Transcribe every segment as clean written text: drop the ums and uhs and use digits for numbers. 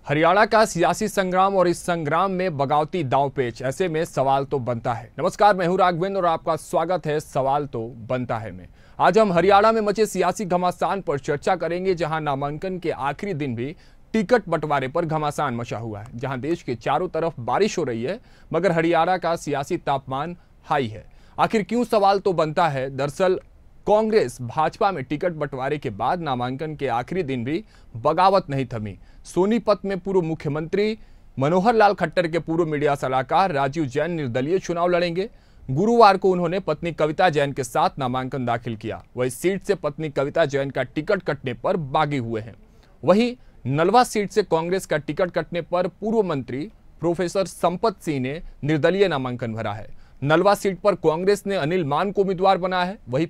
हरियाणा का सियासी संग्राम और इस संग्राम में बगावती दांवपेच, ऐसे में सवाल तो बनता है। नमस्कार, मैं हूं राघवेंद्र और आपका स्वागत है सवाल तो बनता है में। आज हम हरियाणा में मचे सियासी घमासान पर चर्चा करेंगे, जहां नामांकन के आखिरी दिन भी टिकट बंटवारे पर घमासान मचा हुआ है। जहां देश के चारों तरफ बारिश हो रही है, मगर हरियाणा का सियासी तापमान हाई है। आखिर क्यों, सवाल तो बनता है। दरअसल कांग्रेस भाजपा में टिकट बंटवारे के बाद नामांकन के आखिरी दिन भी बगावत नहीं थमी। सोनीपत में पूर्व मुख्यमंत्री मनोहर लाल खट्टर के पूर्व मीडिया सलाहकार राजीव जैन निर्दलीय चुनाव लड़ेंगे। गुरुवार को उन्होंने पत्नी कविता जैन के साथ नामांकन दाखिल किया। वह इस सीट से पत्नी कविता जैन का टिकट कटने पर बागी हुए हैं। वहीं नलवा सीट से कांग्रेस का टिकट कटने पर पूर्व मंत्री प्रोफेसर संपत सिंह ने निर्दलीय नामांकन भरा है। नलवा सीट पर कांग्रेस ने अनिल मान को उम्मीदवार बनाया है। वहीं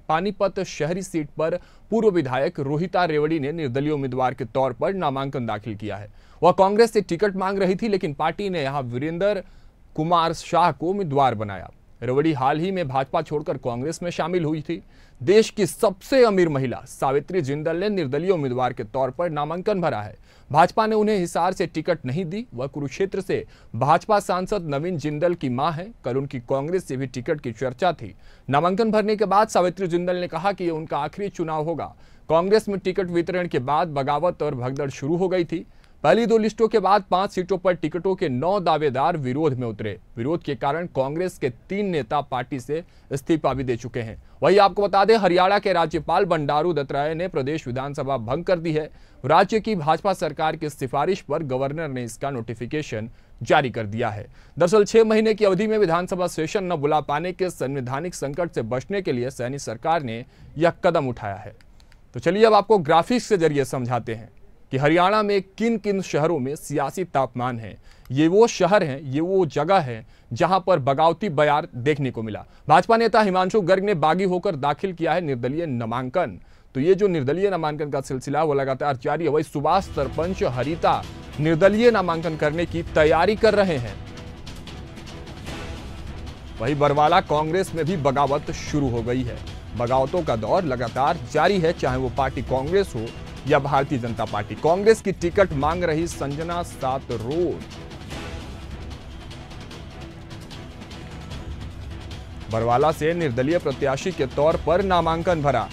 पानीपत शहरी सीट पर पूर्व विधायक रोहिता रेवड़ी ने निर्दलीय उम्मीदवार के तौर पर नामांकन दाखिल किया है। वह कांग्रेस से टिकट मांग रही थी, लेकिन पार्टी ने यहां वीरेंद्र कुमार शाह को उम्मीदवार बनाया। रेवड़ी हाल ही में भाजपा छोड़कर कांग्रेस में शामिल हुई थी। देश की सबसे अमीर महिला सावित्री जिंदल ने निर्दलीय उम्मीदवार के तौर पर नामांकन भरा है। भाजपा ने उन्हें हिसार से टिकट नहीं दी। वह कुरुक्षेत्र से भाजपा सांसद नवीन जिंदल की मां है। कल उनकी कांग्रेस से भी टिकट की चर्चा थी। नामांकन भरने के बाद सावित्री जिंदल ने कहा कि यह उनका आखिरी चुनाव होगा। कांग्रेस में टिकट वितरण के बाद बगावत और भगदड़ शुरू हो गई थी। पहली दो लिस्टों के बाद 5 सीटों पर टिकटों के 9 दावेदार विरोध में उतरे। विरोध के कारण कांग्रेस के 3 नेता पार्टी से इस्तीफा भी दे चुके हैं। वहीं आपको बता दें, हरियाणा के राज्यपाल बंडारू दत्तात्रेय ने प्रदेश विधानसभा भंग कर दी है। राज्य की भाजपा सरकार की सिफारिश पर गवर्नर ने इसका नोटिफिकेशन जारी कर दिया है। दरअसल 6 महीने की अवधि में विधानसभा सेशन न बुला पाने के संवैधानिक संकट से बचने के लिए सैनी सरकार ने यह कदम उठाया है। तो चलिए अब आपको ग्राफिक्स के जरिए समझाते हैं कि हरियाणा में किन किन शहरों में सियासी तापमान है। ये वो शहर हैं, ये वो जगह है जहां पर बगावती बयार देखने को मिला। भाजपा नेता हिमांशु गर्ग ने बागी होकर दाखिल किया है निर्दलीय नामांकन। तो ये जो निर्दलीय नामांकन का सिलसिला वो लगातार जारी है। वही सुभाष सरपंच हरिता निर्दलीय नामांकन करने की तैयारी कर रहे हैं। वही बरवाला कांग्रेस में भी बगावत शुरू हो गई है। बगावतों का दौर लगातार जारी है, चाहे वो पार्टी कांग्रेस हो या भारतीय जनता पार्टी। कांग्रेस की टिकट मांग रही संजना सातरोड बरवाला से निर्दलीय प्रत्याशी के तौर पर नामांकन भरा।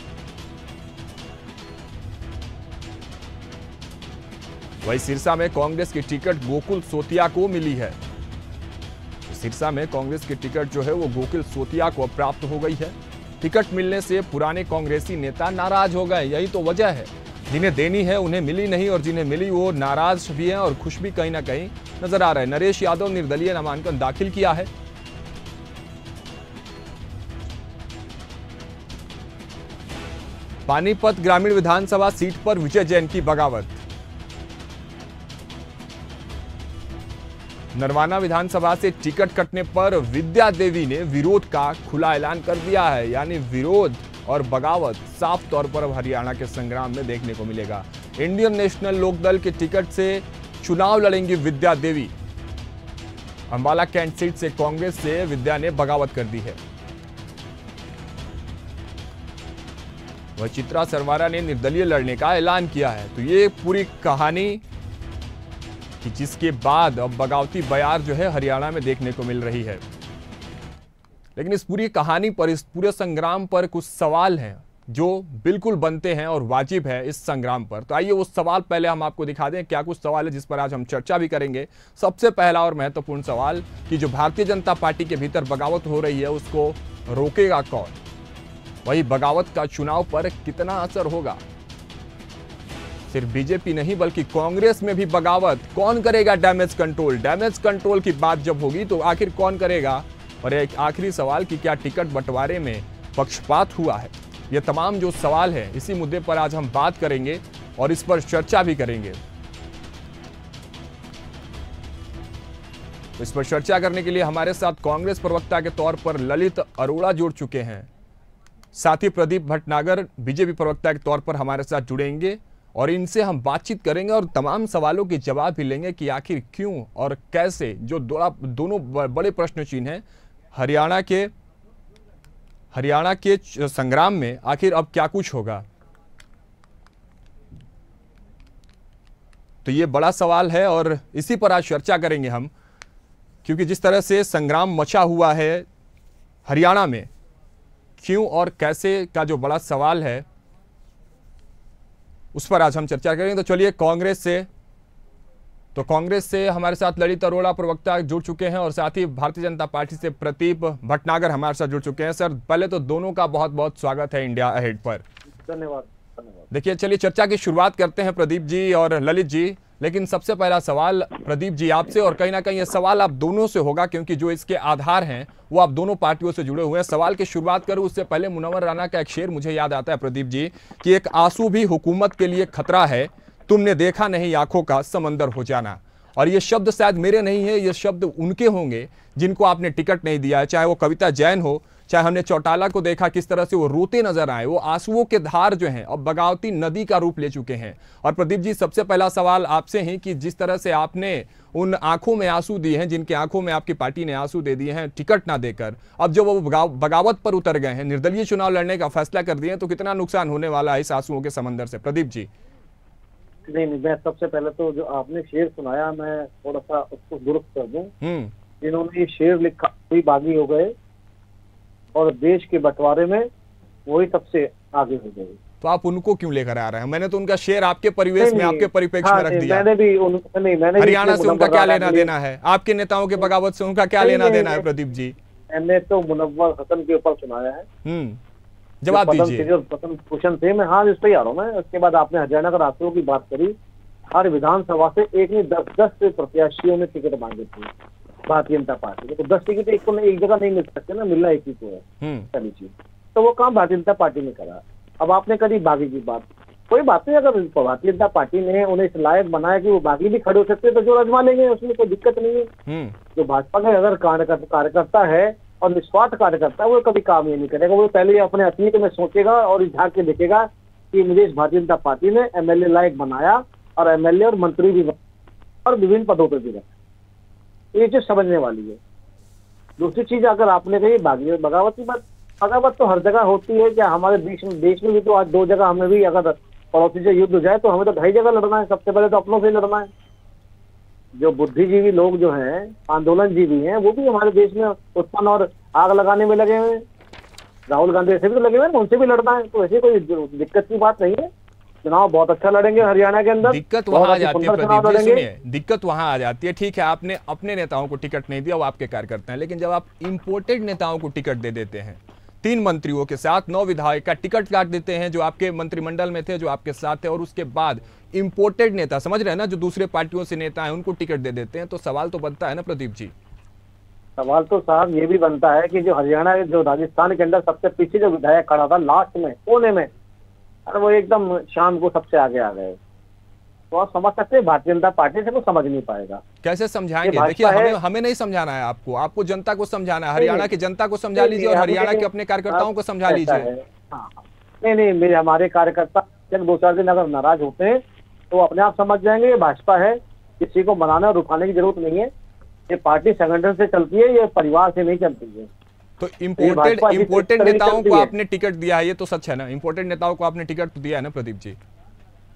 वहीं सिरसा में कांग्रेस की टिकट गोकुल सोतिया को मिली है। सिरसा में कांग्रेस की टिकट जो है वो गोकुल सोतिया को प्राप्त हो गई है। टिकट मिलने से पुराने कांग्रेसी नेता नाराज हो गए। यही तो वजह है, जिन्हें देनी है उन्हें मिली नहीं, और जिन्हें मिली वो नाराज भी हैं और खुश भी कहीं ना कहीं नजर आ रहे हैं। नरेश यादव निर्दलीय नामांकन दाखिल किया है। पानीपत ग्रामीण विधानसभा सीट पर विजय जैन की बगावत। नरवाना विधानसभा से टिकट कटने पर विद्या देवी ने विरोध का खुला ऐलान कर दिया है। यानी विरोध और बगावत साफ तौर पर अब हरियाणा के संग्राम में देखने को मिलेगा। इंडियन नेशनल लोकदल के टिकट से चुनाव लड़ेंगी विद्या देवी। अंबाला कैंट सीट से कांग्रेस से विद्या ने बगावत कर दी है। वह चित्रा सरवारा ने निर्दलीय लड़ने का ऐलान किया है। तो ये पूरी कहानी कि जिसके बाद अब बगावती बयार जो है हरियाणा में देखने को मिल रही है। लेकिन इस पूरी कहानी पर, इस पूरे संग्राम पर कुछ सवाल हैं जो बिल्कुल बनते हैं और वाजिब है इस संग्राम पर। तो आइए वो सवाल पहले हम आपको दिखा दें। क्या कुछ सवाल है जिस पर आज हम चर्चा भी करेंगे। सबसे पहला और महत्वपूर्ण सवाल कि जो भारतीय जनता पार्टी के भीतर बगावत हो रही है उसको रोकेगा कौन। वही बगावत का चुनाव पर कितना असर होगा। सिर्फ बीजेपी नहीं बल्कि कांग्रेस में भी बगावत। कौन करेगा डैमेज कंट्रोल। डैमेज कंट्रोल की बात जब होगी तो आखिर कौन करेगा। और एक आखिरी सवाल कि क्या टिकट बंटवारे में पक्षपात हुआ है। ये तमाम जो सवाल है इसी मुद्दे पर आज हम बात करेंगे और इस पर चर्चा भी करेंगे। इस पर चर्चा करने के लिए हमारे साथ कांग्रेस प्रवक्ता के तौर पर ललित अरोड़ा जुड़ चुके हैं। साथ ही प्रदीप भटनागर बीजेपी प्रवक्ता के तौर पर हमारे साथ जुड़ेंगे और इनसे हम बातचीत करेंगे और तमाम सवालों के जवाब भी लेंगे कि आखिर क्यों और कैसे, जो दोनों बड़े प्रश्न चिन्ह हैं हरियाणा के संग्राम में, आखिर अब क्या कुछ होगा। तो ये बड़ा सवाल है और इसी पर आज चर्चा करेंगे हम, क्योंकि जिस तरह से संग्राम मचा हुआ है हरियाणा में, क्यों और कैसे का जो बड़ा सवाल है उस पर आज हम चर्चा करेंगे। तो चलिए कांग्रेस से हमारे साथ ललित अरोड़ा प्रवक्ता जुड़ चुके हैं और साथ ही भारतीय जनता पार्टी से प्रदीप भटनागर हमारे साथ जुड़ चुके हैं। सर, पहले तो दोनों का बहुत बहुत स्वागत है इंडिया अहेड पर। धन्यवाद। देखिए, चलिए चर्चा की शुरुआत करते हैं प्रदीप जी और ललित जी। लेकिन सबसे पहला सवाल प्रदीप जी आपसे, और कहीं ना कहीं ये सवाल आप दोनों से होगा क्योंकि जो इसके आधार हैं वो आप दोनों पार्टियों से जुड़े हुए हैं। सवाल की शुरुआत करूं उससे पहले मुनव्वर राना का एक शेर मुझे याद आता है प्रदीप जी, कि एक आंसू भी हुकूमत के लिए खतरा है, तुमने देखा नहीं आंखों का समंदर हो जाना। और ये शब्द शायद मेरे नहीं है, ये शब्द उनके होंगे जिनको आपने टिकट नहीं दिया है, चाहे वो कविता जैन हो, चाहे हमने चौटाला को देखा किस तरह से वो रोते नजर आए। वो आंसुओं के धार जो हैं अब बगावती नदी का रूप ले चुके हैं। और प्रदीप जी, सबसे पहला सवाल आपसे है कि जिस तरह से आपने उन आंखों में आंसू दिए हैं, जिनके आंखों में आपकी पार्टी ने आंसू दे दिए हैं टिकट ना देकर, अब जो वो बगावत पर उतर गए हैं, निर्दलीय चुनाव लड़ने का फैसला कर दिए हैं, तो कितना नुकसान होने वाला है इस आंसुओं के समंदर से? प्रदीप जी। नहीं, मैं सबसे पहले तो जो आपने शेर सुनाया मैं थोड़ा सा उसको दुरुस्त कर दूं। जिन्होंने ये शेर लिखा वही बागी हो गए और देश के बंटवारे में वही सबसे आगे हो गए। तो आप उनको क्यों लेकर आ रहे हैं? मैंने तो उनका शेर आपके परिवेश में, आपके परिप्रेक्ष्य में रख दिया। मैंने हरियाणा से उनका क्या लेना देना है? आपके नेताओं के बगावत से उनका क्या लेना देना है प्रदीप जी? मैंने तो मुनव्वर हसन के ऊपर सुनाया है। जवाब दीजिए। क्वेश्चन थे, मैं हाँ इस पे आ रहा हूँ मैं। उसके बाद आपने हरियाणा का रास्तों की बात करी। हर विधानसभा से एक नहीं 10 से प्रत्याशियों ने टिकट मांगे थे भारतीय जनता पार्टी। तो 10 टिकट एक जगह नहीं मिल सकते ना, मिलना एक ही को है पहली चीज। तो वो काम भारतीय जनता पार्टी ने करा। अब आपने करी बागी की बात, कोई बात नहीं। अगर भारतीय जनता पार्टी ने उन्हें इस लायक बनाया कि वो बागी भी खड़े हो सकते हैं तो जो आजमा लेंगे, उसमें कोई दिक्कत नहीं है। जो भाजपा का अगर कार्यकर्ता है और निस्वार्थ कार्यकर्ता है, वो कभी काम ये नहीं करेगा। वो पहले अपने अतीत में सोचेगा और झांक के देखेगा कि मुझे इस भारतीय जनता पार्टी ने एमएलए लायक बनाया और एमएलए और मंत्री भी और विभिन्न पदों पर भी रखा। ये चीज समझने वाली है। दूसरी चीज, अगर आपने कही बगावत की बात, बगावत तो हर जगह होती है। क्या हमारे देश में भी तो आज 2 जगह हमें भी, अगर पड़ोसी से युद्ध हो जाए तो हमें तो 2.5 जगह लड़ना है। सबसे पहले तो अपनों से लड़ना है। जो बुद्धिजीवी लोग जो हैं, आंदोलनजीवी हैं, वो भी हमारे देश में उत्पन्न और आग लगाने में लगे हुए हैं। राहुल गांधी ऐसे भी तो लगे हुए हैं, उनसे भी लड़ना है। तो ऐसी कोई दिक्कत की बात नहीं है। चुनाव बहुत अच्छा लड़ेंगे हरियाणा के अंदर। दिक्कत वहां आ जाती है प्रदीप जी, सुनिए, दिक्कत वहां आ जाती है। ठीक है, आपने अपने नेताओं को टिकट नहीं दिया, वो आपके कार्यकर्ता हैं, लेकिन जब आप इंपोर्टेड नेताओं को टिकट दे देते हैं, 3 मंत्रियों के साथ 9 विधायक का टिकट काट देते हैं जो आपके मंत्रिमंडल में थे, जो आपके साथ थे, और उसके बाद इंपोर्टेड नेता, समझ रहे हैं ना, जो दूसरे पार्टियों से नेता हैं उनको टिकट दे देते हैं, तो सवाल तो बनता है ना प्रदीप जी। सवाल तो साहब ये भी बनता है कि जो हरियाणा, जो राजस्थान के अंदर सबसे पीछे जो विधायक खड़ा था लास्ट में कोने में, अरे वो एकदम शाम को सबसे आगे आ गए। तो आप समझ सकते हैं भारतीय जनता पार्टी से को समझ नहीं पाएगा। कैसे समझाएंगे? देखिए, हमें नहीं समझाना है आपको जनता को समझाना है। हरियाणा की जनता को समझा लीजिए और हरियाणा के अपने कार्यकर्ताओं को समझा लीजिए। नहीं, मेरे हमारे कार्यकर्ता 2-4 दिन अगर नाराज होते हैं तो अपने आप समझ जाएंगे ये भाजपा है, किसी को मनाने और रुकाने की जरूरत नहीं है। ये पार्टी संगठन से चलती है, ये परिवार से नहीं चलती है। तो इम्पोर्टेड नेताओं को आपने टिकट दिया है, ये तो सच है ना? इम्पोर्टेड नेताओं को आपने टिकट तो दिया है ना प्रदीप जी?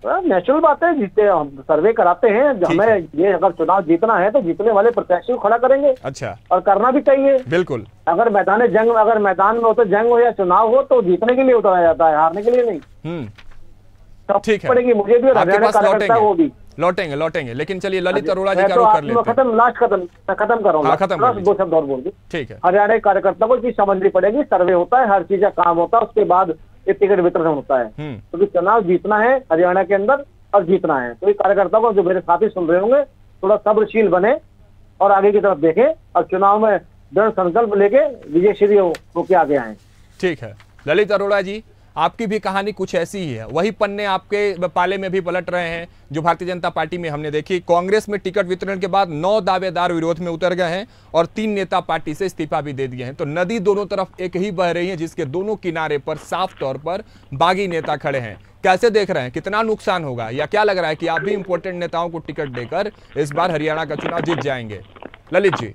नेचुरल बात है, जीते हम सर्वे कराते हैं। हमें ये अगर चुनाव जीतना है तो जीतने वाले प्रत्याशी को खड़ा करेंगे। अच्छा, और करना भी चाहिए, बिल्कुल। अगर मैदान में हो तो जंग हो या चुनाव हो तो जीतने के लिए उतरा जाता है, हारने के लिए नहीं। ठीक है, पड़ेगी मुझे भी, हरियाणा कार्यकर्ता वो भी लौटेंगे। लेकिन चलिए ललित अरोड़ा जी का रुख कर लेते हैं। खत्म कर रहा हूँ, 2 शब्द और बोल दी। ठीक है, हरियाणा के कार्यकर्ता को चीज समझनी पड़ेगी। सर्वे होता है, हर चीज का काम होता है, उसके बाद ये टिकट वितरण होता है। क्योंकि चुनाव जीतना है हरियाणा के अंदर और जीतना है, तो ये कार्यकर्ता को, जो मेरे साथी सुन रहे होंगे, थोड़ा सब्रशील बने और आगे की तरफ देखें और चुनाव में दृढ़ संकल्प लेके विजयश्री होके आगे आए। ठीक है ललित अरोड़ा जी, आपकी भी कहानी कुछ ऐसी ही है। वही पन्ने आपके पाले में भी पलट रहे हैं जो भारतीय जनता पार्टी में हमने देखी। कांग्रेस में टिकट वितरण के बाद 9 दावेदार विरोध में उतर गए हैं और 3 नेता पार्टी से इस्तीफा भी दे दिए हैं। तो नदी दोनों तरफ एक ही बह रही है, जिसके दोनों किनारे पर साफ तौर पर बागी नेता खड़े हैं। कैसे देख रहे हैं, कितना नुकसान होगा, या क्या लग रहा है कि आप भी इंपोर्टेंट नेताओं को टिकट देकर इस बार हरियाणा का चुनाव जीत जाएंगे? ललित जी,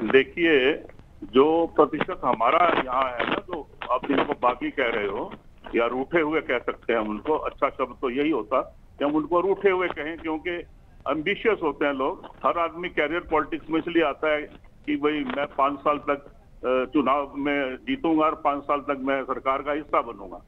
देखिए जो प्रतिशत हमारा यहाँ है ना, जो आप जिनको बागी कह रहे हो या रूठे हुए कह सकते हैं उनको, अच्छा शब्द तो यही होता कि हम उनको रूठे हुए कहें, क्योंकि एम्बिशियस होते हैं लोग। हर आदमी कैरियर पॉलिटिक्स में इसलिए आता है कि भाई मैं 5 साल तक चुनाव में जीतूंगा और 5 साल तक मैं सरकार का हिस्सा बनूंगा।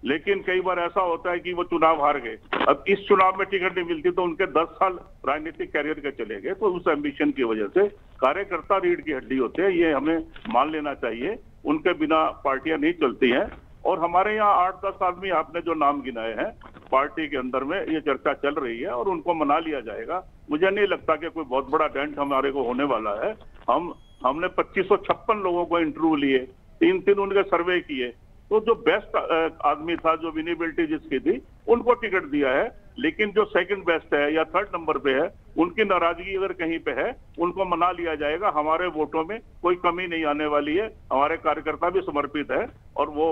लेकिन कई बार ऐसा होता है कि वो चुनाव हार गए, अब इस चुनाव में टिकट नहीं मिलती तो उनके 10 साल राजनीतिक कैरियर के चले गए। तो उस एम्बिशन की वजह से कार्यकर्ता रीढ़ की हड्डी होते हैं, ये हमें मान लेना चाहिए। उनके बिना पार्टियां नहीं चलती हैं। और हमारे यहाँ 8-10 आदमी आपने जो नाम गिनाए हैं पार्टी के अंदर में, ये चर्चा चल रही है और उनको मना लिया जाएगा। मुझे नहीं लगता कि कोई बहुत बड़ा डेंट हमारे को होने वाला है। हमने 2556 लोगों को इंटरव्यू लिए, 3 उनके सर्वे किए, तो जो बेस्ट आदमी था, जो विनेबिलिटी जिसकी थी, उनको टिकट दिया है। लेकिन जो सेकंड बेस्ट है या थर्ड नंबर पे है, उनकी नाराजगी अगर कहीं पे है, उनको मना लिया जाएगा। हमारे वोटों में कोई कमी नहीं आने वाली है। हमारे कार्यकर्ता भी समर्पित है और वो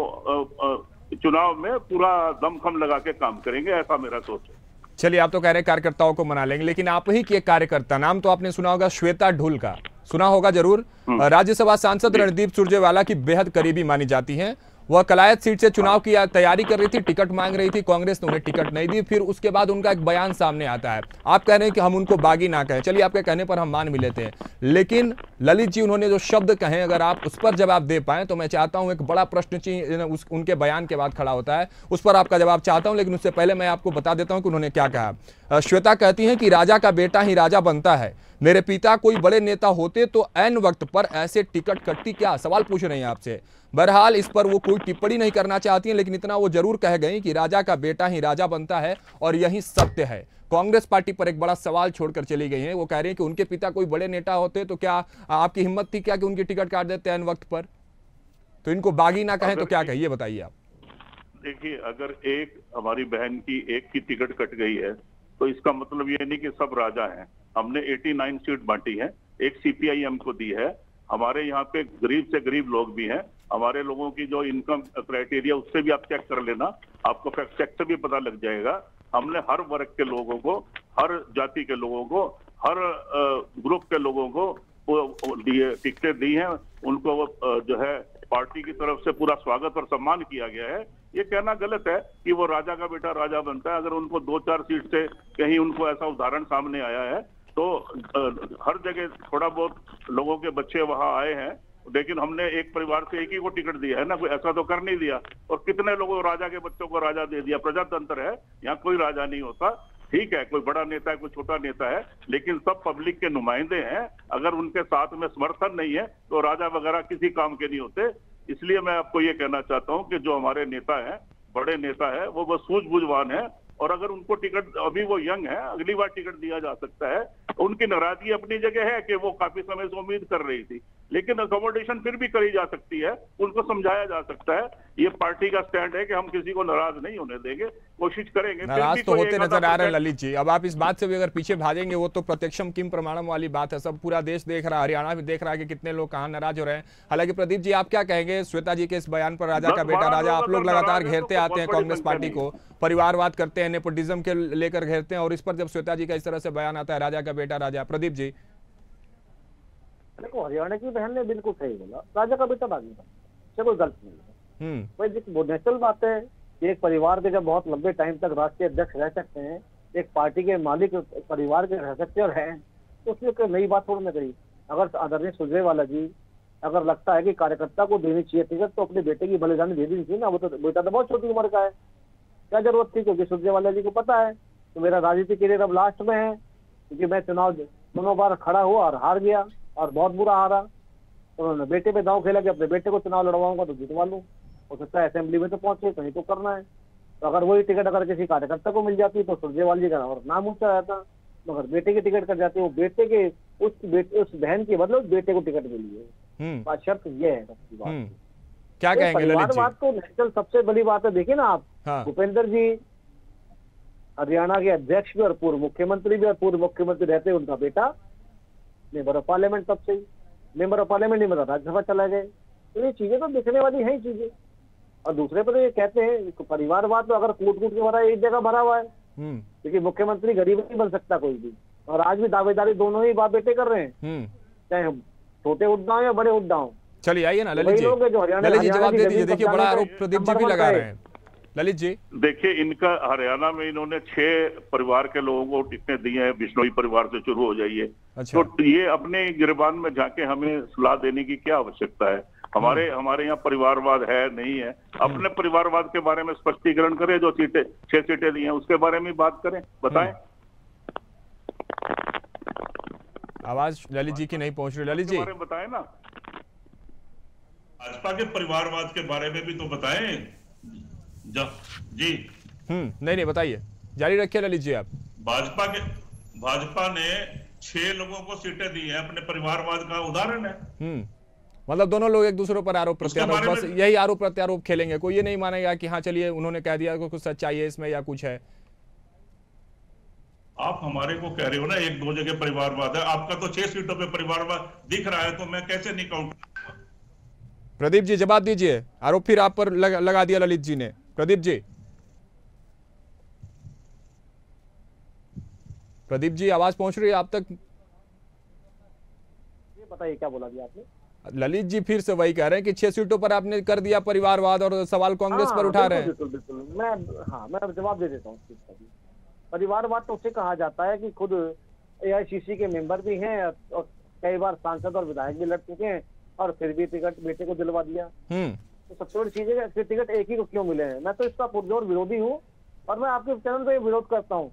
चुनाव में पूरा दमखम लगा के काम करेंगे, ऐसा मेरा सोच है। चलिए, आप तो कह रहे हैं कार्यकर्ताओं को मना लेंगे, लेकिन आप ही की एक कार्यकर्ता, नाम तो आपने सुना होगा, श्वेता ढुल का, सुना होगा जरूर। राज्यसभा सांसद रणदीप सुरजेवाला की बेहद करीबी मानी जाती हैं। वह कलायत सीट से चुनाव की तैयारी कर रही थी, टिकट मांग रही थी, कांग्रेस ने उन्हें टिकट नहीं दी। फिर उसके बाद उनका एक बयान सामने आता है, आप कह रहे हैं कि हम उनको बागी ना कहें। चलिए, आपके कहने पर हम मान भी लेते हैं, लेकिन ललित जी उन्होंने जो शब्द कहे, अगर आप उस पर जवाब दे पाए तो मैं चाहता हूं, एक बड़ा प्रश्न चिन्ह उनके बयान के बाद खड़ा होता है, उस पर आपका जवाब चाहता हूं। लेकिन उससे पहले मैं आपको बता देता हूं कि उन्होंने क्या कहा। श्वेता कहती हैं कि राजा का बेटा ही राजा बनता है। मेरे पिता कोई बड़े नेता होते तो ऐन वक्त पर ऐसे टिकट कटती क्या? सवाल पूछ रहे हैं आपसे। बहरहाल इस पर वो कोई टिप्पणी नहीं करना चाहती हैं, लेकिन इतना वो जरूर कह गई कि राजा का बेटा ही राजा बनता है और यही सत्य है। कांग्रेस पार्टी पर एक बड़ा सवाल छोड़कर चली गई हैं। वो कह रही हैं कि उनके पिता कोई बड़े नेता होते तो क्या आपकी हिम्मत थी क्या कि उनकी टिकट काट देते ऐन वक्त पर? तो इनको बागी ना कहें तो क्या कहिए, बताइए आप। देखिए, अगर एक हमारी बहन की एक की टिकट कट गई है तो इसका मतलब ये नहीं कि सब राजा हैं। हमने 89 सीट बांटी है, एक सीपीआईएम को दी है। हमारे यहाँ पे गरीब से गरीब लोग भी हैं। हमारे लोगों की जो इनकम क्राइटेरिया, उससे भी आप चेक कर लेना, आपको फैक्ट चेक से भी पता लग जाएगा। हमने हर वर्ग के लोगों को, हर जाति के लोगों को, हर ग्रुप के लोगों को टिकटें दी हैं। उनको जो है पार्टी की तरफ से पूरा स्वागत और सम्मान किया गया है। ये कहना गलत है कि वो राजा का बेटा राजा बनता है। अगर उनको 2-4 सीट से कहीं उनको ऐसा उदाहरण सामने आया है तो हर जगह थोड़ा बहुत लोगों के बच्चे वहां आए हैं, लेकिन हमने एक परिवार से एक ही को टिकट दिया है ना, कोई ऐसा तो कर नहीं दिया। और कितने लोगों राजा के बच्चों को राजा दे दिया। प्रजातंत्र है, यहाँ कोई राजा नहीं होता। ठीक है, कोई बड़ा नेता है, कोई छोटा नेता है, लेकिन सब पब्लिक के नुमाइंदे हैं। अगर उनके साथ में समर्थन नहीं है तो राजा वगैरह किसी काम के नहीं होते। इसलिए मैं आपको ये कहना चाहता हूँ कि जो हमारे नेता है, बड़े नेता है, वो सूझबूझवान है। और अगर उनको टिकट, अभी वो यंग है, अगली बार टिकट दिया जा सकता है। उनकी नाराजगी अपनी जगह है कि वो काफी समय से उम्मीद कर रही थी, लेकिन अकोमोडेशन फिर भी करी जा सकती है, उनको समझाया जा सकता है। ये पार्टी का स्टैंड है कि हम किसी को नाराज नहीं होने देंगे, कोशिश करेंगे। नाराज तो होते नजर आ रहे हैं ललित जी। अब आप इस बात से भी अगर पीछे भागेंगे, वो तो प्रत्यक्षम किम प्रमाणम वाली बात है। सब पूरा देश देख रहा है, हरियाणा भी देख रहा है कि कितने लोग कहाँ नाराज हो रहे हैं। हालांकि प्रदीप जी, आप क्या कहेंगे श्वेता जी के इस बयान पर, राजा का बेटा राजा? आप लोग लगातार घेरते आते हैं कांग्रेस पार्टी को, परिवारवाद करते हैं, नेपोटिज्म के लेकर घेरते हैं, और इस पर जब श्वेता जी का इस तरह से बयान आता है, राजा का बेटा राजा। प्रदीप जी, देखो, हरियाणा की बहन ने बिल्कुल सही बोला, राजा का बेटा राजा बनता है, कोई गलत नहीं है। भाई वो नेचुरल बात है कि एक परिवार के जब बहुत लंबे टाइम तक राष्ट्रीय अध्यक्ष रह सकते हैं, एक पार्टी के मालिक परिवार के रह सकते और हैं, तो उसमें कोई नई बात थोड़ी ना कही। अगर आदरणीय सुरजेवाला जी अगर लगता है कि कार्यकर्ता को देनी चाहिए टिकट, तो अपने बेटे की बलिदानी दे दी थी ना। वो तो बेटा तो बहुत छोटी उम्र का है, क्या जरूरत थी? क्योंकि सुरजेवाला जी को पता है कि मेरा राजनीतिक करियर अब लास्ट में है, क्योंकि मैं चुनाव दोनों बार खड़ा हुआ और हार गया, और बहुत बुरा हारा। तो उन्होंने बेटे पे दांव खेला कि अपने बेटे को चुनाव लड़वाऊंगा तो जितवा लूं। हो सकता है असेंबली में तो पहुंचे, कहीं तो करना है। तो अगर वही टिकट अगर किसी कार्यकर्ता को मिल जाती तो सुरजेवाला जी का और नाम ऊंचा रहता। मगर बेटे की टिकट कर जाती है, वो बेटे के उस बहन की बदले उस बेटे को टिकट मिली है। बात शर्त ये है सबकी बात। क्या कहेंगे ललित जी? बात तो नेशनल सबसे बड़ी बात है। देखिए ना आप, भूपेंद्र जी हरियाणा के अध्यक्ष भी और पूर्व मुख्यमंत्री भी, और पूर्व मुख्यमंत्री रहते उनका बेटा मेंबर ऑफ पार्लियामेंट, तब से मेंबर ऑफ पार्लियामेंट नहीं, मतलब राज्यसभा चला गए। तो ये चीजें तो दिखने वाली है ही चीजें। और दूसरे पर ये कहते हैं परिवारवाद, तो अगर कूट कूट के भरा एक जगह भरा हुआ है, क्योंकि मुख्यमंत्री गरीब नहीं बन सकता कोई भी। और आज भी दावेदारी दोनों ही बाप बेटे कर रहे हैं, चाहे छोटे उद्दा या बड़े उद्दा हो। चलिए आइए ना ललित जी, ललित जी जवाब दे दीजिए। देखिए, बड़ा आरोप प्रदीप जी भी लगा रहे हैं। ललित जी। देखिए, इनका हरियाणा में इन्होंने 6 परिवार के लोगों को टिकटें दी हैं, बिश्नोई परिवार से शुरू हो जाइए। अच्छा। तो ये अपने गिरबान में जाके हमें सलाह देने की क्या आवश्यकता है? हमारे यहाँ परिवारवाद है नहीं है? अपने परिवारवाद के बारे में स्पष्टीकरण करें, जो 6 सीटें दी हैं उसके बारे में बात करें, बताएं। आवाज ललित जी की नहीं पहुंच रही। ललित जी बारे में बताएं ना, भाजपा के परिवारवाद के बारे में भी तो बताएं जी। नहीं बताइए, जारी रखिए ललित जी आप। भाजपा ने 6 लोगों को सीटें दी हैं, अपने परिवारवाद का उदाहरण है। मतलब दोनों लोग एक दूसरे पर आरोप प्रत्यारोप, बस यही आरोप प्रत्यारोप खेलेंगे। कोई ये नहीं मानेगा कि हाँ चलिए उन्होंने कह दिया कुछ सच्चाई है इसमें या कुछ है। आप हमारे को कह रहे हो ना 1-2 जगह परिवारवाद है, आपका तो 6 सीटों पे परिवारवाद दिख रहा है, तो मैं कैसे नहीं काउंट। प्रदीप जी जवाब दीजिए, आरोप फिर आप पर लगा दिया ललित जी ने। प्रदीप जी, प्रदीप जी आवाज पहुंच रही है आप तक? ये बताइए क्या बोला दिया आपने? ललित जी फिर से वही कह रहे हैं कि 6 सीटों पर आपने कर दिया परिवारवाद और सवाल कांग्रेस पर उठा रहे हैं। बिल्कुल मैं जवाब दे देता हूँ। परिवारवाद तो उसे कहा जाता है कि खुद एआईसीसी के मेंबर भी हैं और कई बार सांसद और विधायक भी लड़ चुके हैं और फिर भी टिकट बेटे को दिलवा दिया। तो सबसे बड़ी चीज है कि टिकट एक ही को क्यों मिले हैं। मैं तो इसका पुरजोर विरोधी हूँ और मैं आपके चैनल पे विरोध करता हूँ।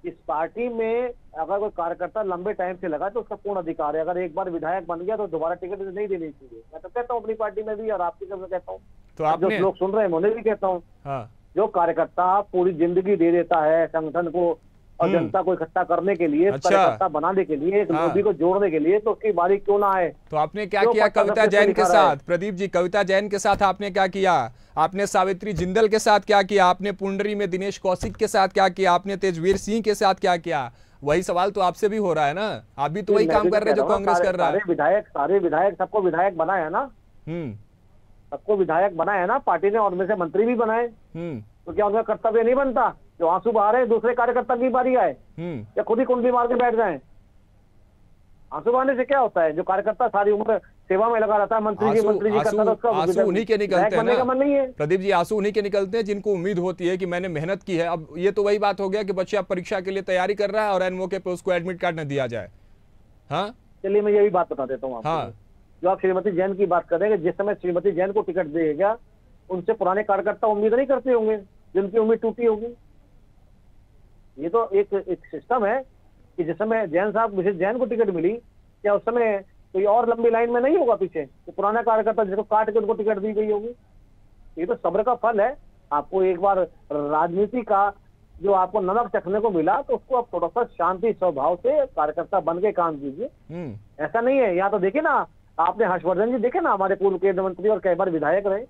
इस पार्टी में अगर कोई कार्यकर्ता लंबे टाइम से लगा तो उसका पूर्ण अधिकार है। अगर एक बार विधायक बन गया तो दोबारा टिकट नहीं देनी चाहिए। मैं तो कहता हूँ अपनी पार्टी में भी और आपकी तरफ से कहता हूँ, तो आपने जो लोग सुन रहे हैं उन्हें भी कहता हूँ। हाँ। जो कार्यकर्ता पूरी जिंदगी दे देता है संगठन को और जनता को इकट्ठा करने के लिए, कार्यकर्ता बनाने के लिए, एक मोदी को जोड़ने के लिए, तो उसकी बारी क्यों ना आए। तो आपने क्या किया कविता जैन के साथ? प्रदीप जी, कविता जैन के साथ आपने क्या किया? आपने सावित्री जिंदल के साथ क्या किया? आपने पुंडरी में दिनेश कौशिक के साथ क्या किया? आपने तेजवीर सिंह के साथ क्या किया? वही सवाल तो आपसे भी हो रहा है ना। आप भी तो वही काम कर रहे हैं जो कांग्रेस कर रहा है। सारे विधायक सबको विधायक बनाया ना, सबको विधायक बनाया ना पार्टी ने, और में से मंत्री भी बनाए। तो क्या उनका कर्तव्य नहीं बनता जो आंसू बहा रहे दूसरे कार्यकर्ता की बारी आए या खुद ही कुंडली मार के बैठ जाए? आंसू बहाने से क्या होता है? जो कार्यकर्ता सारी उम्र सेवा में लगा रहता है, मंत्री जी करता है, उसका आंसू उन्हीं के निकलते हैं ना। मन नहीं है प्रदीप जी, आंसू उन्हीं के निकलते हैं जिनको उम्मीद होती है कि मैंने मेहनत की है। अब ये तो वही बात हो गया कि बच्चा परीक्षा के लिए तैयारी कर रहा है और एन मौके पे उसको एडमिट कार्ड न दिया जाए। हाँ चलिए मैं ये भी बात बता देता हूँ आपको। हाँ। जो आप श्रीमती जैन की बात कर रहे हैं, जिस समय श्रीमती जैन को टिकट देगा उनसे पुराने कार्यकर्ता उम्मीद नहीं करते होंगे, जिनकी उम्मीद टूटी होगी। ये तो एक सिस्टम है कि जिस समय जैन साहब मिसेज जैन को टिकट मिली, क्या उस समय कोई और लंबी लाइन में नहीं होगा पीछे? तो पुराना कार्यकर्ता जिसको काट के उनको टिकट दी गई होगी। ये तो सब्र का फल है। आपको एक बार राजनीति का जो आपको नमक चखने को मिला तो उसको आप थोड़ा सा शांति स्वभाव से कार्यकर्ता बन के काम कीजिए। ऐसा नहीं है। यहाँ तो देखिए ना, आपने हर्षवर्धन जी देखे ना, हमारे पूर्व केंद्रीय मंत्री और कई बार विधायक रहे।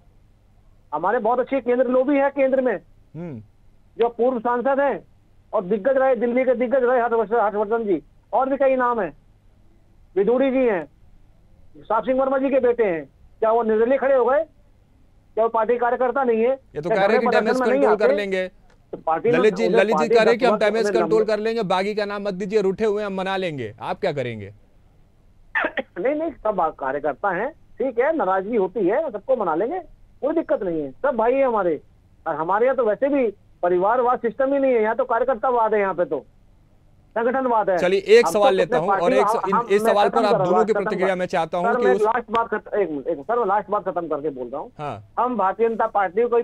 हमारे बहुत अच्छे केंद्र लोभी है केंद्र में, जो पूर्व सांसद हैं और दिग्गज रहे, दिल्ली के दिग्गज रहे हर्षवर्धन जी, और भी कई नाम है। विदुरी जी हैं, साहब सिंह वर्मा जी के बेटे हैं। क्या वो निर्दलीय खड़े हो गए? क्या वो पार्टी कार्यकर्ता नहीं है? ये तो कह रहे हैं कि डैमेज कंट्रोल कर लेंगे। ललित जी कह रहे हैं कि हम डैमेज कंट्रोल कर लेंगे, बागी का नाम मत दीजिए, रूठे हुए हम मना लेंगे। आप क्या करेंगे? नहीं, सब कार्यकर्ता हैं, ठीक है, नाराजगी होती है, सबको मना लेंगे, कोई दिक्कत नहीं है। सब भाई है हमारे। और हमारे यहाँ तो वैसे भी परिवारवाद सिस्टम ही नहीं है, यहाँ तो कार्यकर्तावाद है, यहाँ पे तो संगठनवाद है। चलिए एक सवाल लेता हूँ और इस सवाल पर आप दोनों की प्रतिक्रिया मैं चाहता हूँ कि लास्ट बात खत्म करके बोल रहा हूँ। हाँ। हम भारतीय जनता पार्टी कोई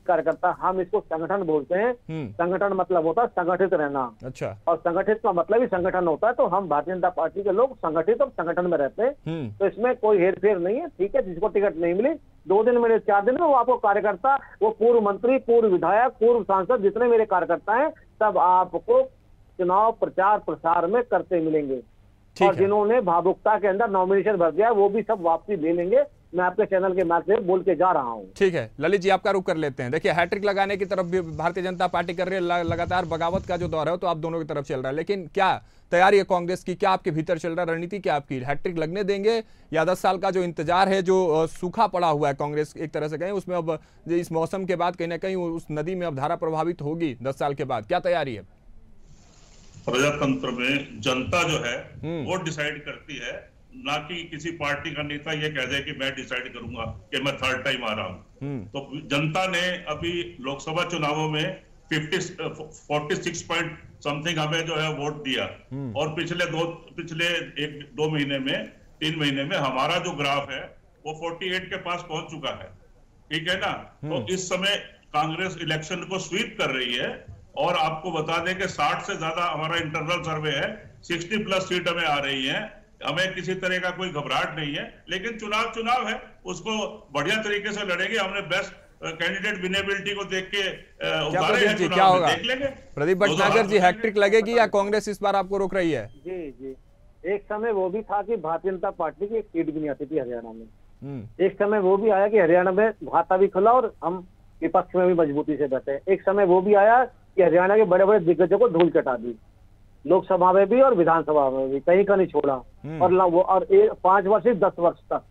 कार्यकर्ता, हम इसको संगठन बोलते हैं। संगठन मतलब होता है संगठित रहना। अच्छा। और संगठित का मतलब ही संगठन होता है। तो हम भारतीय जनता पार्टी के लोग संगठित और संगठन में रहते हैं। तो इसमें कोई हेर फेर नहीं है। ठीक है, जिसको टिकट नहीं मिली 2 दिन मिले 4 दिन में, वो आपको कार्यकर्ता, वो पूर्व मंत्री, पूर्व विधायक, पूर्व सांसद, जितने मेरे कार्यकर्ता हैं सब आपको चुनाव प्रचार प्रसार में करते मिलेंगे। और जिन्होंने भावुकता के अंदर नॉमिनेशन भर दिया वो भी सब वापसी ले लेंगे। मैं आपके चैनल के माध्यम से बोल के जा रहा हूँ। ठीक है ललित जी, आपका रुख कर लेते हैं। देखिए हैट्रिक लगाने की तरफ भी भारतीय जनता पार्टी कर रही है, लगातार बगावत का जो दौर है तो आप दोनों की तरफ चल रहा है। लेकिन क्या तैयारी है कांग्रेस की? क्या आपके भीतर चल रहा है? रणनीति क्या आपकी? हैट्रिक लगने देंगे या 10 साल का जो इंतजार है, जो सूखा पड़ा हुआ है कांग्रेस एक तरह से कहें, उसमें अब इस मौसम के बाद कहीं ना कहीं उस नदी में अब धारा प्रभावित होगी 10 साल के बाद, क्या तैयारी है? प्रजातंत्र में जनता जो है वो डिसाइड करती है, ना कि किसी पार्टी का नेता ये कह दे कि मैं डिसाइड करूंगा कि मैं थर्ड टाइम आ रहा हूं। तो जनता ने अभी लोकसभा चुनावों में 46 पॉइंट समथिंग हमें जो है वोट दिया, और पिछले 1-2 महीने में 3 महीने में हमारा जो ग्राफ है वो 48 के पास पहुंच चुका है। ठीक है ना। तो इस समय कांग्रेस इलेक्शन को स्वीप कर रही है, और आपको बता दें कि 60 से ज्यादा हमारा इंटरनल सर्वे है, 60+ सीट हमें आ रही है। हमें किसी तरह का कोई घबराहट नहीं है, लेकिन चुनाव है, उसको बढ़िया तरीके से लड़ेंगे। हमने बेस्ट कैंडिडेट विनेबिलिटी को देख के उतारे हैं, क्या होगा देख लेंगे। प्रदीप भटनागर जी, हैट्रिक लगेगी या कांग्रेस इस बार आपको रोक रही है? जी, एक समय वो भी था कि भारतीय जनता पार्टी की एक सीट भी नहीं आती थी हरियाणा में। एक समय वो भी आया कि हरियाणा में भाता भी खुला और हम विपक्ष में भी मजबूती से बैठे। एक समय वो भी आया कि हरियाणा के बड़े बड़े दिग्गजों को धूल चटा दी, लोकसभा में भी और विधानसभा में भी, कहीं का नहीं छोड़ा। और 5 वर्ष से 10 वर्ष तक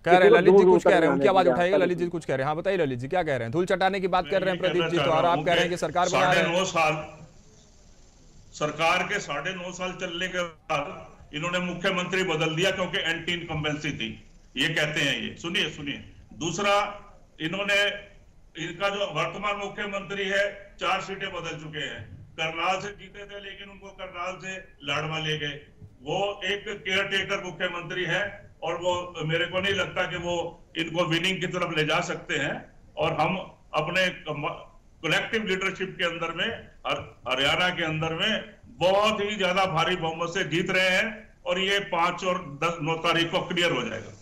कह रहे हैं। ललित जी कुछ कह रहे हैं, उनकी आवाज उठाइएगा। ललित जी कुछ कह रहे हैं। हाँ बताइए ललित जी, क्या कह रहे हैं? धूल चटाने की बात कर रहे हैं प्रदीप जी, तो और आप कह रहे हैं कि सरकार बना रहे हैं। 9.5 साल सरकार के 9.5 साल चलने के बाद इन्होंने मुख्यमंत्री बदल दिया क्योंकि एंटी इनकम्बेंसी थी, ये कहते हैं। ये सुनिए। दूसरा, इनका जो वर्तमान मुख्यमंत्री है 4 सीटें बदल चुके हैं। करनाल से जीते थे, लेकिन उनको करनाल से लाडवा ले गए। वो एक केयर टेकर मुख्यमंत्री है, और वो मेरे को नहीं लगता कि वो इनको विनिंग की तरफ ले जा सकते हैं। और हम अपने कलेक्टिव लीडरशिप के अंदर में, हरियाणा के अंदर में बहुत ही ज्यादा भारी बहुमत से जीत रहे हैं, और ये 5 और 9 तारीख को क्लियर हो जाएगा।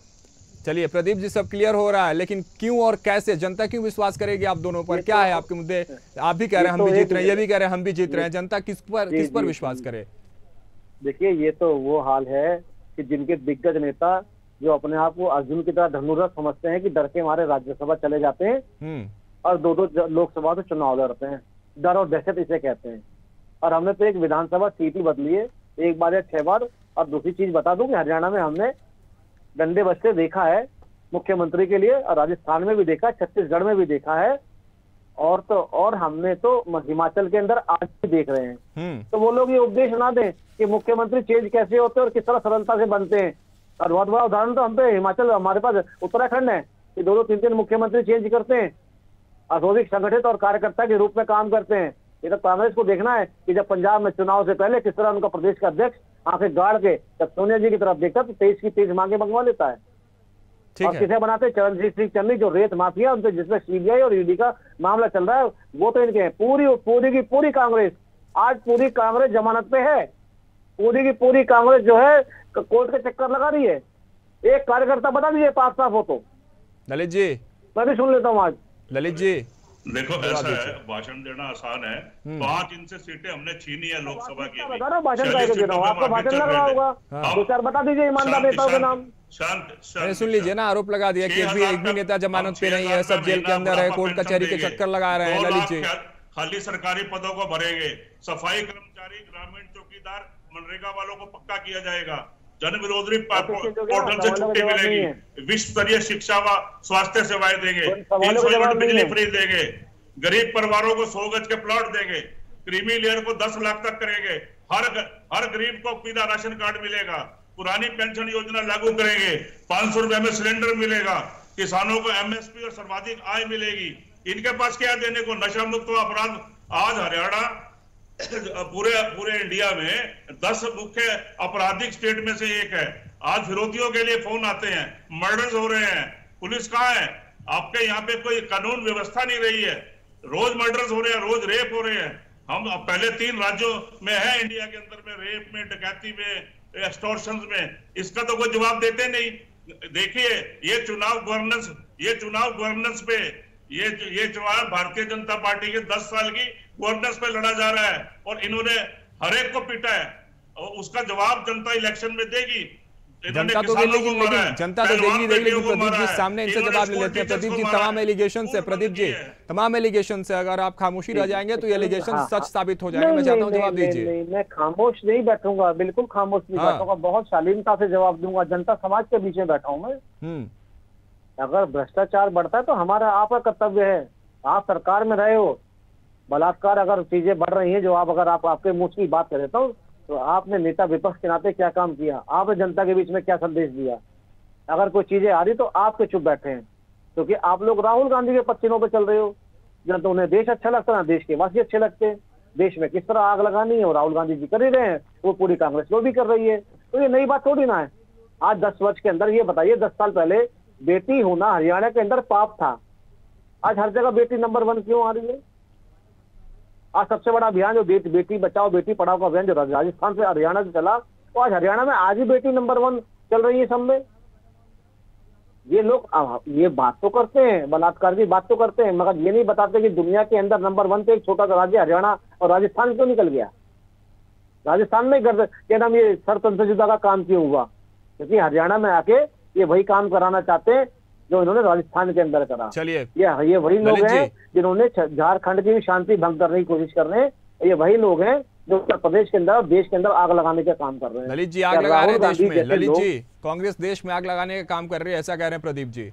चलिए प्रदीप जी, सब क्लियर हो रहा है, लेकिन क्यों और कैसे? जनता क्यों विश्वास करेगी आप दोनों पर? क्या है आपके मुद्दे? आप भी कह रहे हैं हम भी जीत रहे हैं, ये भी कह रहे हैं हम भी जीत रहे हैं। जनता किस पर विश्वास करे? देखिए, ये तो वो हाल है कि जिनके दिग्गज नेता जो अपने आप को अर्जुन की तरह धनुर्धर समझते हैं कि डर के मारे राज्यसभा चले जाते हैं और 2 लोकसभा से चुनाव लड़ते हैं। डर और दहशत इसे कहते हैं। और हमने तो एक विधानसभा सीट ही बदली है, 1 बार या 6 बार। और दूसरी चीज बता दूं कि हरियाणा में हमने डंडे बस्ते देखा है मुख्यमंत्री के लिए, और राजस्थान में भी देखा है, छत्तीसगढ़ में भी देखा है, और हमने तो हिमाचल के अंदर आज भी देख रहे हैं। तो वो लोग ये उपदेश ना दें कि मुख्यमंत्री चेंज कैसे होते हैं और किस तरह सरलता से बनते हैं। और बहुत बड़ा उदाहरण तो हम पे हिमाचल, हमारे पास उत्तराखंड है कि 2-3 मुख्यमंत्री चेंज करते हैं, अत्यधिक संगठित और कार्यकर्ता के रूप में काम करते हैं। ये तो कांग्रेस को देखना है कि जब पंजाब में चुनाव से पहले किस तरह उनका प्रदेश का अध्यक्ष आंखें गाड़ के जब सोनिया जी की तरफ देखता तो 23 की 23 मांगे मंगवा लेता है। और किसे बनाते? चरणजीत सिंह चन्नी, जो रेत माफिया, उनसे जिसमें सीबीआई और ईडी का मामला चल रहा है, वो तो इनके हैं। पूरी की पूरी कांग्रेस, आज पूरी कांग्रेस जमानत पे है। पूरी की पूरी कांग्रेस जो है कोर्ट के चक्कर लगा रही है। एक कार्यकर्ता बता दीजिए पास साफ हो तो। ललित जी, मैं भी सुन लेता हूँ आज। ललित जी, देखो ऐसा है, भाषण देना आसान है। 5 इनसे सीटें हमने छीनी है लोकसभा की। भाषण आपको भाषण लग रहा होगा, 2-4 बता दीजिए ईमानदार नेताओं के नाम। सुन लीजिए ना, आरोप लगा दिया कि एक भी नेता जमानत पे नहीं है, सब जेल के अंदर है, कोर्ट कचहरी के चक्कर लगा रहे हैं। ललित जी, खाली सरकारी पदों को भरेंगे, सफाई कर्मचारी, ग्रामीण चौकीदार, मनरेगा वालों को पक्का किया जाएगा, जन विरोधी पोर्टल से छुट्टी मिलेगी, विश्व स्तरीय शिक्षा व स्वास्थ्य सेवाएं देंगे, 300 यूनिट बिजली फ्री देंगे, गरीब परिवारों को 100 गज के प्लॉट देंगे, क्रीमी लेयर को 10 लाख तक करेंगे, हर गरीब को पीला राशन कार्ड मिलेगा, पुरानी पेंशन योजना लागू करेंगे, 500 रुपए में सिलेंडर मिलेगा, किसानों को एमएसपी और सर्वाधिक आय मिलेगी। इनके पास क्या देने को? नशा मुक्त अपराध। आज हरियाणा पूरे इंडिया में 10 मुख्य आपराधिक स्टेट में से एक है। आज फिरौतियों के लिए फोन आते हैं, मर्डर्स हो रहे हैं, पुलिस कहाँ है? आपके यहाँ पे कोई कानून व्यवस्था नहीं रही है, रोज मर्डर्स हो रहे हैं, रोज रेप हो रहे हैं। हम पहले 3 राज्यों में है इंडिया के अंदर में, रेप में, डकैती में, एक्सटॉर्शंस में। इसका तो कोई जवाब देते नहीं। देखिए, ये चुनाव गवर्नेंस पे, ये चुनाव भारतीय जनता पार्टी के 10 साल की गवर्नेंस पे लड़ा जा रहा है, और इन्होंने हर एक को पीटा है, और उसका जवाब जनता इलेक्शन में देगी। जनता तो देगी, लेकिन जनता तो देगी, लेकिन प्रदीप जी सामने इनसे जवाब ले लेते हैं। प्रदीप जी, तमाम एलिगेशन से, प्रदीप जी तमाम एलिगेशन से अगर आप खामोशी रह जाएंगे तो ये एलिगेशन सच साबित हो जाएंगे। मैं चाहता हूँ जवाब दीजिए। मैं खामोश नहीं बैठूंगा, बिल्कुल खामोश नहीं बैठूंगा, बहुत शालीनता से जवाब दूंगा। जनता समाज के बीच में बैठा हूँ मैं। अगर भ्रष्टाचार बढ़ता है तो हमारा आपका कर्तव्य है। आप सरकार में रहे हो, बलात्कार अगर चीजें बढ़ रही हैं, जो अगर आपके मुंह की बात कर देता हूँ, तो आपने नेता विपक्ष के नाते क्या काम किया, आपने जनता के बीच में क्या संदेश दिया? अगर कोई चीजें आ रही तो आपके चुप बैठे हैं, क्योंकि आप लोग राहुल गांधी के पत्तीनों पे चल रहे हो। जब तो उन्हें देश अच्छा लगता है, ना देश के वासी अच्छे लगते हैं। देश में किस तरह आग लगानी है और राहुल गांधी जी कर ही रहे हैं, वो पूरी कांग्रेस लोग भी कर रही है। तो ये नई बात थोड़ी ना है। आज 10 वर्ष के अंदर ये बताइए, 10 साल पहले बेटी होना हरियाणा के अंदर पाप था, आज हर जगह बेटी नंबर 1 क्यों आ रही है? आज सबसे बड़ा अभियान जो बेटी बचाओ बेटी पढ़ाओ का अभियान जो राजस्थान से हरियाणा से चला, वो आज हरियाणा में आज ही बेटी नंबर 1 चल रही है सब में। ये लोग ये बात तो करते हैं, बलात्कार की बात तो करते हैं, मगर ये नहीं बताते कि दुनिया के अंदर नंबर 1 पे एक छोटा सा राज्य हरियाणा और राजस्थान क्यों निकल गया। राजस्थान में क्या नाम ये सरतंत्रजुदा का काम क्यों हुआ? क्योंकि हरियाणा में आके ये वही काम कराना चाहते हैं जो इन्होंने राजस्थान के अंदर करा। चलिए, ये वही लोग हैं जिन्होंने झारखंड की भी शांति भंग करने की कोशिश कर रहे हैं। ये वही लोग हैं जो उत्तर प्रदेश के अंदर और देश के अंदर आग लगाने का काम कर रहे हैं। ललित जी आग लगा रहे हैं देश में। ललित जी, कांग्रेस देश में आग लगाने का काम कर रही है, ऐसा कह रहे हैं प्रदीप जी।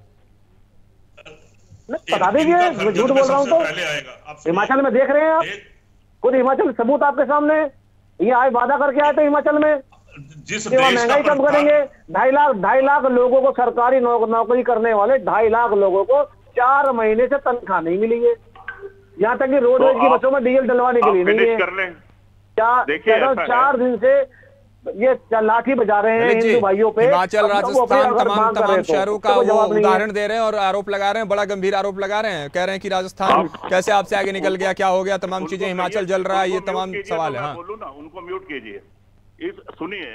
बता दीजिए, मैं झूठ बोल रहा हूँ तो? हिमाचल में देख रहे हैं आप, खुद हिमाचल सबूत आपके सामने। ये आए वादा करके आए थे हिमाचल में महंगाई कम करेंगे। 2.5 लाख लोगों को सरकारी नौकरी करने वाले 2.5 लाख लोगों को 4 महीने से तनख्वाह नहीं मिली है। यहाँ तक कि रोडवेज की बसों में डीजल डलवाने के लिए नहीं है। 4 दिन से ये लाठी बजा रहे हैं हिंदू भाइयों पे। हिमाचल, राजस्थान, तमाम शहरों का वो उदाहरण दे रहे हैं और आरोप लगा रहे हैं, बड़ा गंभीर आरोप लगा रहे हैं। कह रहे हैं कि राजस्थान कैसे आपसे आगे निकल गया, क्या हो गया, तमाम चीजें, हिमाचल जल रहा है, ये तमाम सवाल है। बोलूं ना, उनको म्यूट कीजिए। सुनिए,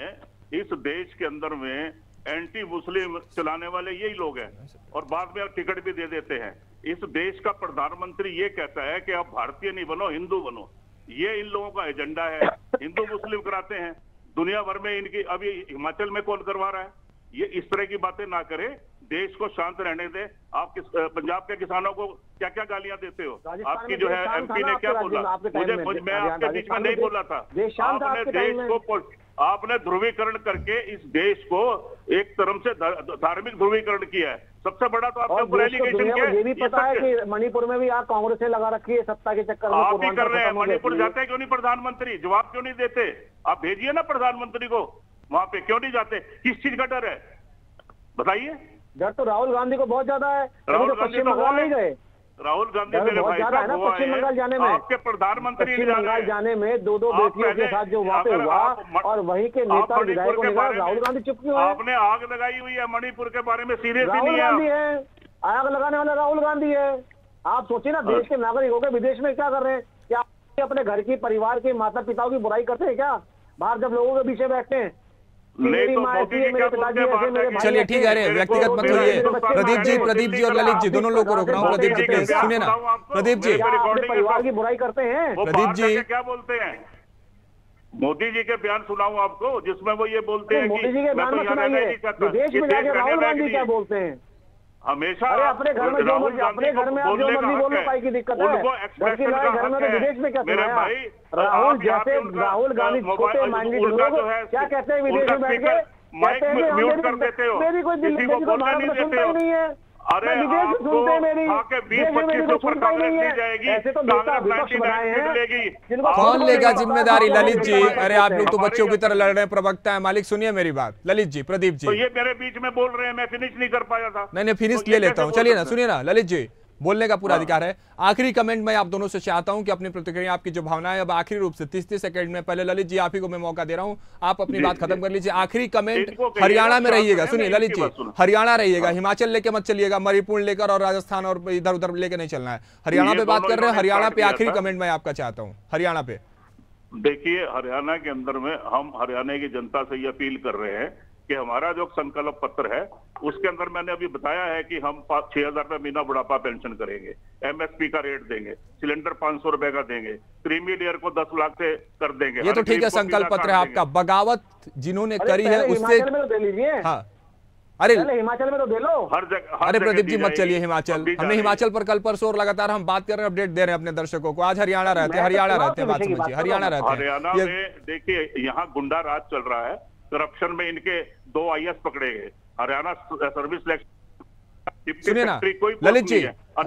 इस देश के अंदर में एंटी मुस्लिम चलाने वाले यही लोग हैं और बाद में टिकट भी दे देते हैं। इस देश का प्रधानमंत्री ये कहता है कि आप भारतीय नहीं बनो, हिंदू बनो। ये इन लोगों का एजेंडा है, हिंदू मुस्लिम कराते हैं दुनिया भर में। इनकी अभी हिमाचल में कौन करवा रहा है? ये इस तरह की बातें ना करें, देश को शांत रहने दे। आप पंजाब के किसानों को क्या क्या गालियां देते हो? आपकी जो है एमपी ने क्या बोला? मैं आपके बीच में नहीं बोला था। आपने देश को, आपने ध्रुवीकरण करके इस देश को एक तरफ से धार्मिक ध्रुवीकरण किया है। सबसे बड़ा तो आपने ऊपर एलिगेशन किया है। ये भी पता है कि मणिपुर में भी आप कांग्रेस ने लगा रखी है सत्ता के चक्कर में। आप ही कर रहे हैं। मणिपुर जाते क्यों नहीं प्रधानमंत्री? जवाब क्यों नहीं देते? आप भेजिए ना प्रधानमंत्री को वहां पे, क्यों नहीं जाते? किस चीज का डर है बताइए? डर तो राहुल गांधी को बहुत ज्यादा है। राहुल गांधी पश्चिम बंगाल नहीं गए। राहुल गांधी मेरे भाई साहब है ना पश्चिम बंगाल जाने में। आपके प्रधानमंत्री पश्चिम बंगाल जाने में 2 बेटियों के साथ जो वहाँ पे हुआ और वहीं के नेता विधायकों ने कहा राहुल गांधी चुप क्यों है? आपने आग लगाई हुई है मणिपुर के बारे में, सीरियस ही राहुल नहीं गांधी है, आग लगाने वाला राहुल गांधी है। आप सोचिए ना, देश के नागरिक होकर विदेश में क्या कर रहे हैं? क्या अपने घर की, परिवार के, माता पिताओं की बुराई करते हैं क्या? बाहर जब लोगों के पीछे बैठते हैं। नहीं तो मोदी जी क्या बोलते हैं? चलिए ठीक है, व्यक्तिगत मत होइए। प्रदीप जी और ललित जी दोनों लोग को रोक रहा हूँ। प्रदीप जी प्लीज सुनिए ना। प्रदीप जी, परिवार की बुराई करते हैं। प्रदीप जी क्या बोलते हैं? मोदी जी के बयान सुनाऊं आपको जिसमें वो ये बोलते हैं मोदी जी के बयान में सुनाइए, विदेश में जाके राहुल गांधी क्या बोलते हैं? हमेशा अपने घर में जो मर्जी, अपने घर में आप जो मर्जी बोलो, पाई की दिक्कत है। घर की लड़ाई घर में, तो विदेश में क्या सुनाया? राहुल गांधी छोटे माइंडेड लोग क्या कहते हैं विदेश में बैठ के? माइक म्यूट कर देते हो, मेरी कोई दिल्ली को भारत में सुनता ही नहीं है। अरे विदेश सुनते हैं मेरी, देश में मेरी को सुनता ही नहीं है। ऐसे तो नेता विपक्ष बनाए हैं। कौन लेगा जिम्मेदारी? ललित जी, अरे आप लोग तो बच्चों की तरह लड़ रहे हैं, प्रवक्ता है। मालिक सुनिए मेरी बात। ललित जी, प्रदीप जी, तो ये मेरे बीच में बोल रहे हैं, मैं फिनिश नहीं कर पाया था। नहीं फिनिश ले लेता हूँ। चलिए ना, सुनिए ना ललित जी, बोलने का पूरा अधिकार है। आखिरी कमेंट मैं आप दोनों से चाहता हूं कि अपनी प्रतिक्रिया, आपकी जो भावनाएं, अब आखिरी रूप से 30 सेकंड में, पहले ललित जी आप ही को मैं मौका दे रहा हूं, आप अपनी बात खत्म कर लीजिए। आखिरी कमेंट, हरियाणा में रहिएगा। सुनिए ललित जी, हरियाणा रहिएगा, हिमाचल लेके मत चलिएगा, मणिपुर लेकर और राजस्थान और इधर उधर लेके नहीं चलना है। हरियाणा पे बात कर रहे हैं, हरियाणा पे आखिरी कमेंट मैं आपका चाहता हूँ। हरियाणा पे देखिए, हरियाणा के अंदर में हम हरियाणा की जनता से ये अपील कर रहे हैं कि हमारा जो संकल्प पत्र है उसके अंदर मैंने अभी बताया है कि हम 6,000 रुपए महीना बुढ़ापा पेंशन करेंगे, एमएसपी का रेट देंगे, सिलेंडर 500 रुपए का देंगे, क्रीमी लेयर को 10 लाख से कर देंगे। ये तो ठीक है, संकल्प पत्र है आपका। बगावत जिन्होंने करी है उससे, हाँ अरे हिमाचल में तो दे लो हर जगह। अरे प्रदीप जी मत चलिए हिमाचल, हमने हिमाचल पर कल परसों और लगातार हम बात कर रहे हैं, अपडेट दे रहे हैं अपने दर्शकों को। आज हरियाणा रहते हैं, हरियाणा रहते हैं, बात समझिए, हरियाणा रहते हैं। हरियाणा में देखिए, यहाँ गुंडा राज चल रहा है, करप्शन में इनके 2 IAS पकड़े गए। हरियाणा सर्विस सुनिए ना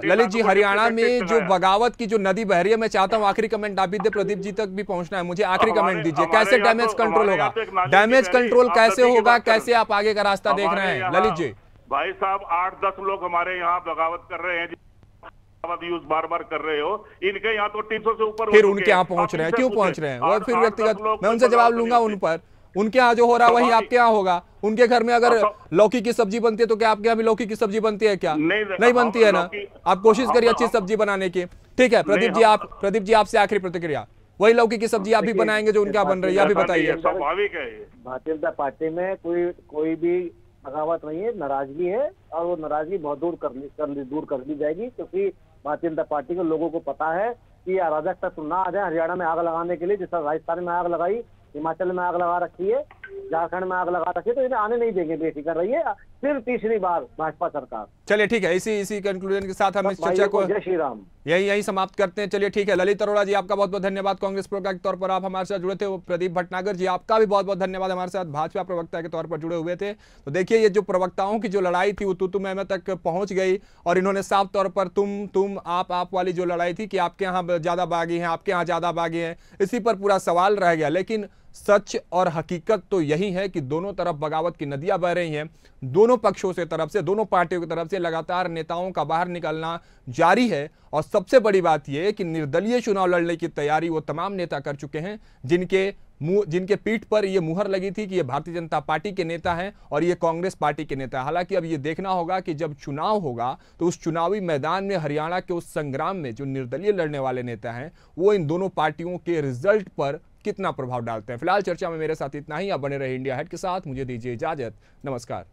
ललित जी, हरियाणा में जो बगावत की जो नदी बह रही है, मैं चाहता हूं आखिरी कमेंट आप भी दे, प्रदीप जी तक भी पहुंचना है मुझे, आखिरी कमेंट दीजिए, कैसे डैमेज कंट्रोल होगा, डैमेज कंट्रोल कैसे होगा, कैसे आप आगे का रास्ता देख रहे हैं ललित जी? भाई साहब 8-10 लोग हमारे यहाँ बगावत कर रहे हैं, यूज बार बार कर रहे हो, इनके यहाँ तो 300 से ऊपर, फिर उनके यहाँ पहुंच रहे हैं, क्यों पहुंच रहे हैं? और फिर व्यक्तिगत मैं उनसे जवाब लूंगा उन पर, उनके यहाँ जो हो रहा है वही आपके यहाँ होगा। उनके घर में अगर लौकी की सब्जी बनती है तो क्या आपके यहाँ भी लौकी की सब्जी बनती है क्या? नहीं बनती है ना। आप कोशिश करिए अच्छी सब्जी बनाने की। ठीक है प्रदीप जी आपसे आखिरी प्रतिक्रिया, वही लौकी की सब्जी आप भी बनाएंगे जो उनके यहाँ बन रही है, अभी बताइए। स्वाभाविक है, भारतीय जनता पार्टी में कोई भी बगावत नहीं है, नाराजगी है, और वो नाराजगी बहुत दूर कर ली जाएगी, क्योंकि भारतीय जनता पार्टी के लोगों को पता है कि अराजक तत्व ना आ जाए हरियाणा में आग लगाने के लिए, जिस तरह राजस्थान में आग लगाई, हिमाचल में आग लगा रखी है, झारखंड में आग लगा रखी है, तो इन्हें आने नहीं देंगे, बेफिक्र रहिए। फिर तीसरी बार भाजपा सरकार। चलिए ठीक है, इसी कंक्लूजन के साथ हम इस चर्चा को जय श्री राम यही समाप्त करते हैं। चलिए ठीक है, ललित अरोड़ा जी आपका बहुत बहुत धन्यवाद, कांग्रेस प्रवक्ता के तौर पर आप हमारे साथ जुड़े थे। प्रदीप भटनागर जी आपका भी बहुत बहुत धन्यवाद, हमारे साथ भाजपा प्रवक्ता के तौर पर जुड़े हुए थे। तो देखिए ये जो प्रवक्ताओं की जो लड़ाई थी वो तू मैं तक पहुंच गई, और इन्होंने साफ तौर पर तुम आप वाली जो लड़ाई थी कि आपके यहाँ ज्यादा बागी हैं, आपके यहाँ ज्यादा बागी हैं, इसी पर पूरा सवाल रह गया। लेकिन सच और हकीकत तो यही है कि दोनों तरफ बगावत की नदियां बह रही हैं, दोनों पक्षों से तरफ से, दोनों पार्टियों की तरफ से लगातार नेताओं का बाहर निकलना जारी है। और सबसे बड़ी बात यह है कि निर्दलीय चुनाव लड़ने की तैयारी वो तमाम नेता कर चुके हैं जिनके पीठ पर यह मुहर लगी थी कि ये भारतीय जनता पार्टी के नेता हैं और ये कांग्रेस पार्टी के नेता। हालांकि अब ये देखना होगा कि जब चुनाव होगा तो उस चुनावी मैदान में हरियाणा के उस संग्राम में जो निर्दलीय लड़ने वाले नेता हैं वो इन दोनों पार्टियों के रिजल्ट पर कितना प्रभाव डालते हैं। फिलहाल चर्चा में मेरे साथ इतना ही। आप बने रहे इंडिया हेड के साथ, मुझे दीजिए इजाजत, नमस्कार।